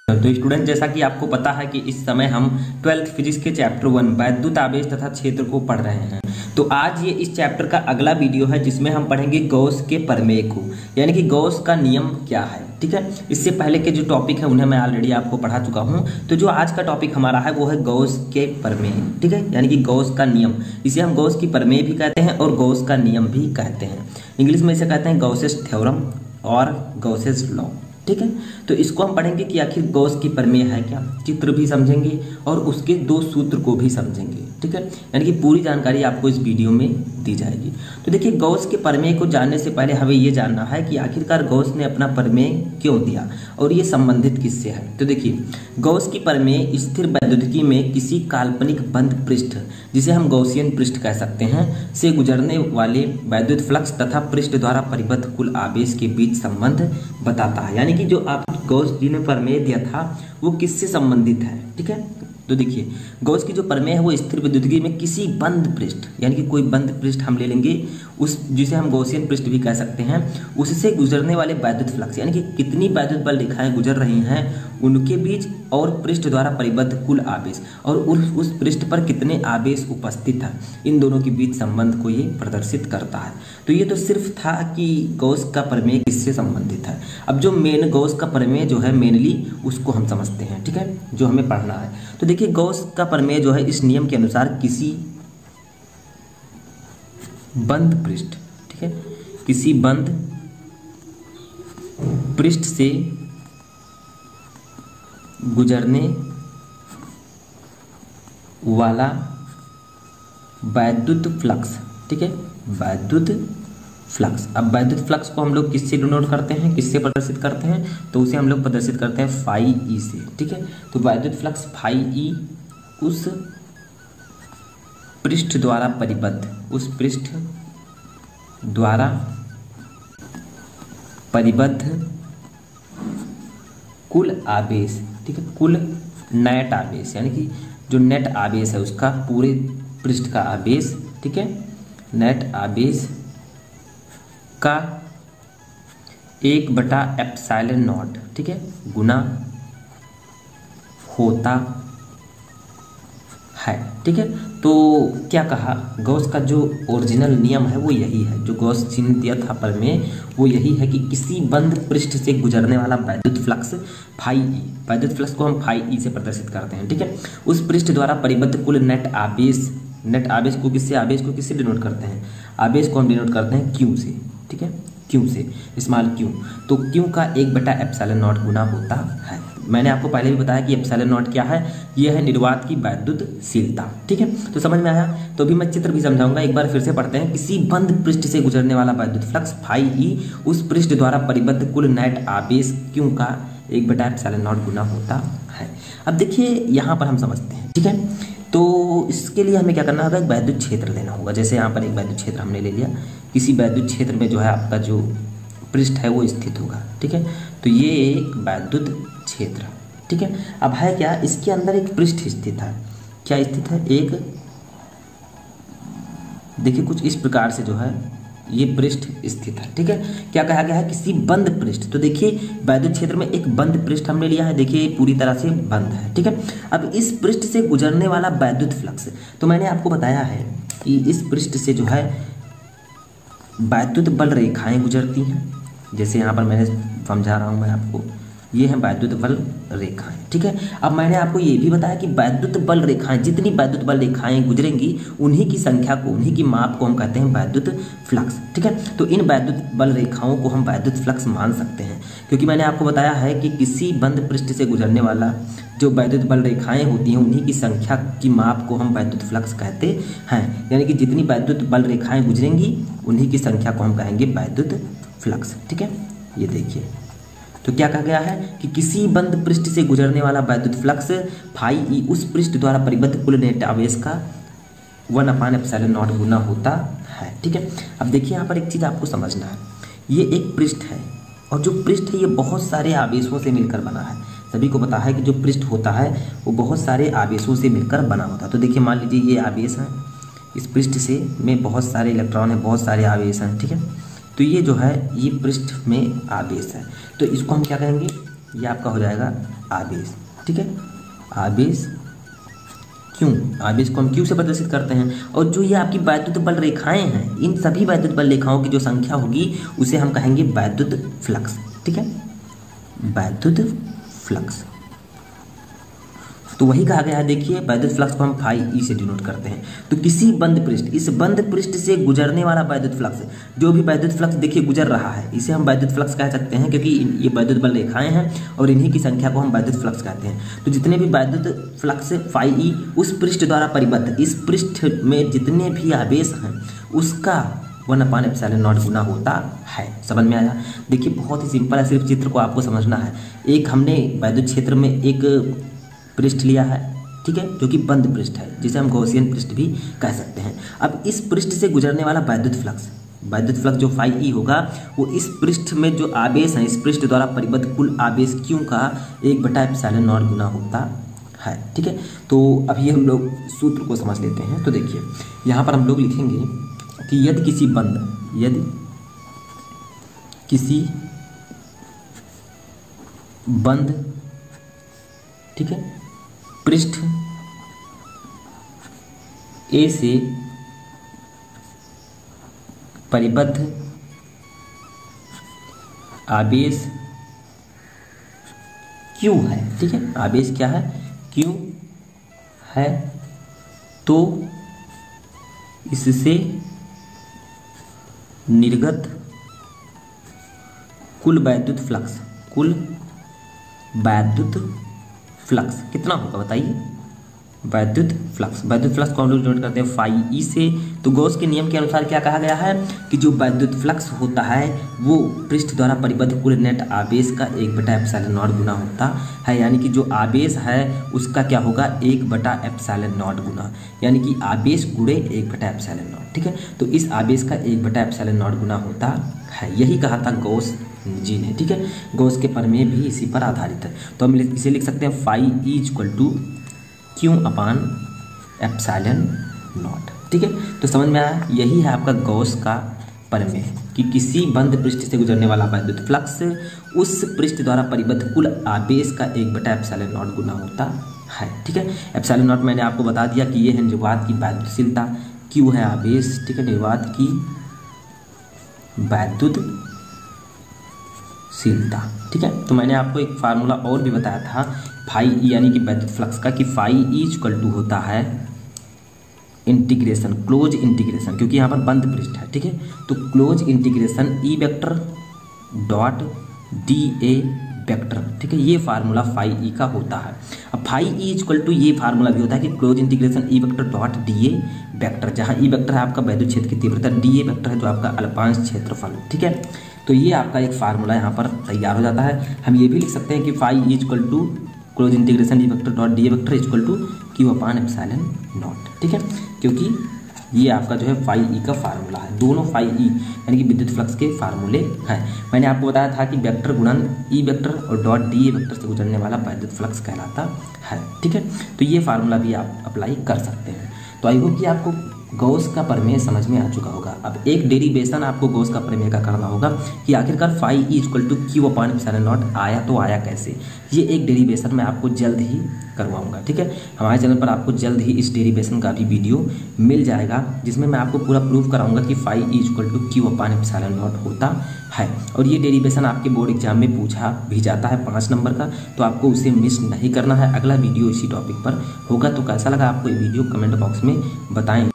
तो स्टूडेंट, जैसा कि आपको पता है कि इस समय हम 12th फिजिक्स के चैप्टर 1 वैद्युत आवेश तथा क्षेत्र को पढ़ रहे हैं। तो आज ये इस चैप्टर का अगला वीडियो है जिसमें हम पढ़ेंगे गॉस के प्रमेय को, यानी कि गॉस का नियम क्या है। ठीक है, इससे पहले के जो टॉपिक है उन्हें मैं ऑलरेडी आपको पढ़ा चुका हूं। तो जो आज का टॉपिक हमारा है वो है गॉस के प्रमेय। ठीक है, यानी कि गॉस का नियम, इसे हम गॉस की प्रमेय भी कहते हैं और गॉस का नियम भी कहते हैं। इंग्लिश में इसे कहते हैं गॉसेस थ्योरम और गॉसेस लॉ। ठीक है, तो इसको हम पढ़ेंगे कि आखिर गॉस की प्रमेय है क्या, चित्र भी समझेंगे और उसके दो सूत्र को भी समझेंगे। ठीक है, यानी कि पूरी जानकारी आपको इस वीडियो में दी जाएगी। तो देखिए, गॉस के प्रमेय को जानने से पहले हमें ये जानना है कि आखिरकार गॉस ने अपना प्रमेय क्यों दिया और ये संबंधित किससे है। तो देखिए, गॉस की प्रमेय स्थिर वैद्युतिकी में किसी काल्पनिक बंद पृष्ठ, जिसे हम गॉसियन पृष्ठ कह सकते हैं, से गुजरने वाले वैद्युत फ्लक्स तथा पृष्ठ द्वारा परिबद्ध कुल आवेश के बीच संबंध बताता है। यानी कि जो आप गॉस जी ने प्रमेय दिया था वो किससे संबंधित है। ठीक है, तो देखिए, गॉस की जो प्रमेय है वो स्थिर वैद्युतिकी में किसी बंद पृष्ठ, यानी कि कोई बंद पृष्ठ हम ले लेंगे, उस जिसे हम गॉसियन पृष्ठ भी कह सकते हैं, उससे गुजरने वाले वैद्युत फ्लक्स, यानी कि कितनी वैद्युत बल रेखाएं गुजर रही हैं उनके बीच, और पृष्ठ द्वारा परिबद्ध कुल आवेश, और उस पृष्ठ पर कितने आवेश उपस्थित हैं, इन दोनों के बीच संबंध को ये प्रदर्शित करता है। तो ये तो सिर्फ था कि गॉस का प्रमेय किससे संबंधित है। अब जो मेन गॉस का प्रमेय जो है मेनली उसको हम समझते हैं। ठीक है, जो हमें पढ़ना है। तो देखिए, गॉस का प्रमेय जो है इस नियम के अनुसार किसी बंद पृष्ठ, ठीक है, किसी बंद पृष्ठ से गुजरने वाला वैद्युत फ्लक्स, ठीक है, वैद्युत फ्लक्स। अब वैद्युत फ्लक्स को हम लोग किससे डिनोट करते हैं, किससे प्रदर्शित करते हैं, तो उसे हम लोग प्रदर्शित करते हैं फाई ई से। ठीक है, तो वैद्युत फ्लक्स फाई ई उस पृष्ठ द्वारा परिबद्ध, उस पृष्ठ द्वारा परिबद्ध कुल आवेश, ठीक है, कुल नेट आवेश, यानी कि जो नेट आवेश है उसका पूरे पृष्ठ का आवेश, ठीक है, नेट आवेश का 1/ε0, ठीक है, गुना होता है। ठीक है, तो क्या कहा, गॉस का जो ओरिजिनल नियम है वो यही है, जो गॉस जी ने दिया था प्रमेय वो यही है कि किसी बंद पृष्ठ से गुजरने वाला वैद्युत फ्लक्स फाई ई, वैद्युत फ्लक्स को हम फाई ई से प्रदर्शित करते हैं। ठीक है, उस पृष्ठ द्वारा परिबद्ध कुल नेट आवेश, नेट आवेश को किससे डिनोट करते हैं, आवेश को हम डिनोट करते हैं क्यू से। ठीक है, क्यू से, स्मॉल क्यू, तो क्यू का 1/ε0 गुना होता है। मैंने आपको पहले भी बताया कि ε0 क्या है, यह है निर्वात की वैद्युतशीलता। ठीक है, तो समझ में आया। तो अभी मैं चित्र भी समझाऊंगा, एक बार फिर से पढ़ते हैं। किसी बंद पृष्ठ से गुजरने वाला वैद्युत फ्लक्स फाई ई उस पृष्ठ द्वारा परिबद्ध कुल नेट आवेश क्यू का 1/ε0 गुना होता है। अब देखिए, यहाँ पर हम समझते हैं। ठीक है, तो इसके लिए हमें क्या करना होगा, एक वैद्युत क्षेत्र लेना होगा। जैसे यहाँ पर एक वैद्युत क्षेत्र हमने ले लिया, किसी वैद्युत क्षेत्र में जो है आपका जो पृष्ठ है वो स्थित होगा। ठीक है, तो ये एक वैद्युत क्षेत्र। ठीक है, अब है क्या, इसके अंदर एक पृष्ठ स्थित है। क्या स्थित है, एक, देखिए कुछ इस प्रकार से जो है ये पृष्ठ स्थित है। ठीक है, क्या कहा गया है, किसी बंद पृष्ठ। तो देखिए, वैद्युत क्षेत्र में एक बंद पृष्ठ हमने लिया है, देखिए पूरी तरह से बंद है। ठीक है, अब इस पृष्ठ से गुजरने वाला वैद्युत फ्लक्स, तो मैंने आपको बताया है कि इस पृष्ठ से जो है वैद्युत बल रेखाएं गुजरती हैं। जैसे यहाँ पर मैंने समझा रहा हूँ मैं आपको, ये है वैद्युत बल रेखाएं। ठीक है, अब मैंने आपको ये भी बताया कि वैद्युत बल रेखाएं, जितनी वैद्युत बल रेखाएं गुजरेंगी उन्हीं की संख्या को, उन्हीं की माप को हम कहते हैं वैद्युत फ्लक्स। ठीक है, तो इन वैद्युत बल रेखाओं को हम वैद्युत फ्लक्स मान सकते हैं, क्योंकि मैंने आपको बताया है कि किसी बंद पृष्ठ से गुजरने वाला जो वैद्युत बल रेखाएं होती हैं उन्हीं की संख्या की माप को हम वैद्युत फ्लक्स कहते हैं। यानी कि जितनी वैद्युत बल रेखाएं गुजरेंगी उन्हीं की संख्या को हम कहेंगे वैद्युत फ्लक्स। ठीक है, ये देखिए, तो क्या कहा गया है कि किसी बंद पृष्ठ से गुजरने वाला वैद्युत फ्लक्स फाई ई उस पृष्ठ द्वारा परिबद्ध कुल नेट आवेश का 1/ε0 गुना होता है। ठीक है, अब देखिए यहाँ पर एक चीज़ आपको समझना है, ये एक पृष्ठ है और जो पृष्ठ है ये बहुत सारे आवेशों से मिलकर बना है। सभी को पता है कि जो पृष्ठ होता है वो बहुत सारे आवेशों से मिलकर बना होता है। तो देखिए, मान लीजिए ये आवेश है, इस पृष्ठ से में बहुत सारे इलेक्ट्रॉन है, बहुत सारे आवेश हैं। ठीक है, तो ये जो है ये पृष्ठ में आवेश है, तो इसको हम क्या कहेंगे, ये आपका हो जाएगा आवेश, ठीक है। आवेश क्यों, आवेश को हम क्यों से प्रदर्शित करते हैं। और जो ये आपकी वैद्युत बल रेखाएं हैं, इन सभी वैद्युत बल रेखाओं की जो संख्या होगी उसे हम कहेंगे वैद्युत फ्लक्स, ठीक है, वैद्युत फ्लक्स। तो वही कहा गया है, देखिए वैद्युत फ्लक्स को हम फाई ई से डिनोट करते हैं। तो किसी बंद पृष्ठ, इस बंद पृष्ठ से गुजरने वाला वैद्युत फ्लक्स, जो भी वैद्युत फ्लक्स देखिए गुजर रहा है, इसे हम वैद्युत फ्लक्स कह सकते हैं, क्योंकि ये वैद्युत बल रेखाएं हैं और इन्हीं की संख्या को हम वैद्युत फ्लक्स कहते हैं। तो जितने भी वैद्युत फ्लक्स फाई ई उस पृष्ठ द्वारा परिबद्ध, इस पृष्ठ में जितने भी आवेश हैं उसका 1/ε0 गुना होता है। समझ में आया। देखिए बहुत ही सिंपल है, सिर्फ चित्र को आपको समझना है। एक हमने वैद्युत क्षेत्र में एक पृष्ठ लिया है, ठीक है, जो कि बंद पृष्ठ है, जिसे हम गॉसियन पृष्ठ भी कह सकते हैं। अब इस पृष्ठ से गुजरने वाला वैद्युत फ्लक्स जो फाई ई होगा वो इस पृष्ठ में जो आवेश है, इस पृष्ठ द्वारा परिबद्ध कुल आवेश क्यू का 1/ε0 गुना होता है, ठीक है। तो अभी हम लोग सूत्र को समझ लेते हैं। तो देखिए यहाँ पर हम लोग लिखेंगे कि यदि किसी बंद, ठीक है, पृष्ठ ए से परिबद्ध आवेश क्यू है, ठीक है, आवेश क्या है, क्यू है, तो इससे निर्गत कुल वैद्युत फ्लक्स कितना होगा बताइए। वैद्युत फ्लक्स को हम लोग नोट करते हैं फाई ई से। तो गॉस के नियम के अनुसार क्या कहा गया है कि जो वैद्युत फ्लक्स होता है वो पृष्ठ द्वारा परिबद्ध कुल नेट आवेश का 1/ε0 गुना होता है, यानी कि जो आवेश है उसका क्या होगा 1/ε0 गुना, यानी कि आवेश गुणे 1/ε0, ठीक है। तो इस आवेश का 1/ε0 गुना होता है, यही कहा था गॉस जी ने, ठीक है। गॉस के प्रमेय भी इसी पर आधारित है। तो हम इसे लिख सकते हैं फाई ई = Q/ε0, ठीक है। तो समझ में आया, यही है आपका गॉस का प्रमेय कि किसी बंद पृष्ठ से गुजरने वाला वैद्युत फ्लक्स उस पृष्ठ द्वारा परिबद्ध कुल आवेश का 1/ε0 गुना होता है, ठीक है। ε0 मैंने आपको बता दिया कि ये है निर्वात की वैद्युतशीलता, Q है आवेश, ठीक है, निर्वात की वैद्युतशीलता, ठीक है। तो मैंने आपको एक फार्मूला और भी बताया था फाई ई यानी कि वैद्युत फ्लक्स का, कि फाई ई = होता है इंटीग्रेशन, क्लोज इंटीग्रेशन, क्योंकि यहाँ पर बंद पृष्ठ है, ठीक है। तो close integration E vector dot DA vector, ठीक है, ये फार्मूला फाई ई का होता है। अब फाई ई = ये फार्मूला भी होता है कि close integration E vector dot DA vector, जहाँ E वेक्टर है आपका वैद्युत क्षेत्र की तीव्रता, DA वेक्टर है जो आपका अल्पांश क्षेत्रफल, ठीक है। तो ये आपका एक फार्मूला यहाँ पर तैयार हो जाता है। हम ये भी लिख सकते हैं कि phi E = close integration E vector dot DA vector = Q/ε0, ठीक है, क्योंकि ये आपका जो है फाई ई का फार्मूला है। दोनों फाई ई यानी कि विद्युत फ्लक्स के फार्मूले हैं। मैंने आपको बताया था कि वेक्टर गुणन E वेक्टर और डॉट DA वेक्टर से गुजरने वाला वैद्युत फ्लक्स कहलाता है, ठीक है। तो ये फार्मूला भी आप अप्लाई कर सकते हैं। तो आई होप कि आपको गॉस का प्रमेय समझ में आ चुका होगा। अब एक डेरिवेशन आपको गॉस का प्रमेय का करना होगा कि आखिरकार फाई ई = Q/ε0 आया तो आया कैसे। ये एक डेरिवेशन मैं आपको जल्द ही करवाऊंगा, ठीक है। हमारे चैनल पर आपको जल्द ही इस डेरिवेशन का भी वीडियो मिल जाएगा, जिसमें मैं आपको पूरा प्रूफ कराऊंगा कि फाई ई = Q/ε0 होता है। और ये डेरिवेशन आपके बोर्ड एग्जाम में पूछा भी जाता है 5 नंबर का, तो आपको उसे मिस नहीं करना है। अगला वीडियो इसी टॉपिक पर होगा। तो कैसा लगा आपको ये वीडियो कमेंट बॉक्स में बताएं।